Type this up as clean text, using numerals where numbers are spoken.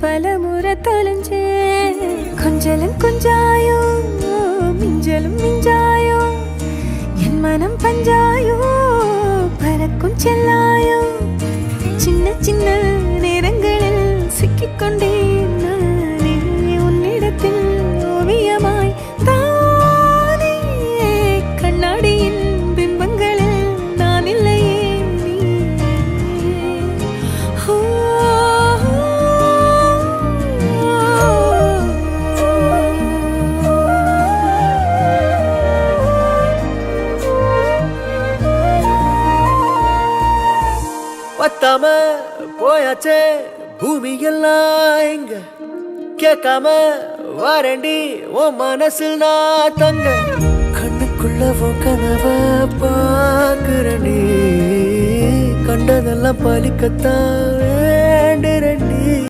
பல முறை தொலைஞ்சே கொஞ்சலும் கொஞ்சாயோ மிஞ்சலும் மிஞ்சாயோ என் மனம் பஞ்சாயோ பறக்கும் செல்லாயோ சின்ன சின்ன நேரங்களில் சிக்கிக்கொண்டேன் நானே உன்னிடத்தில் ஓவியமாய் தானே கண்ணாடியின் பிம்பங்களில் நான் இல்லையே பத்தாம போயாச்சே பூமி எல்லாம் இங்க கேட்காம வாரண்டி உன் மனசில் நான் தங்க கண்ணுக்குள்ள உன் கனவ பாக்குறண்டி கண்டதெல்லாம் பலிக்கத்தான் வேண்டுறண்டி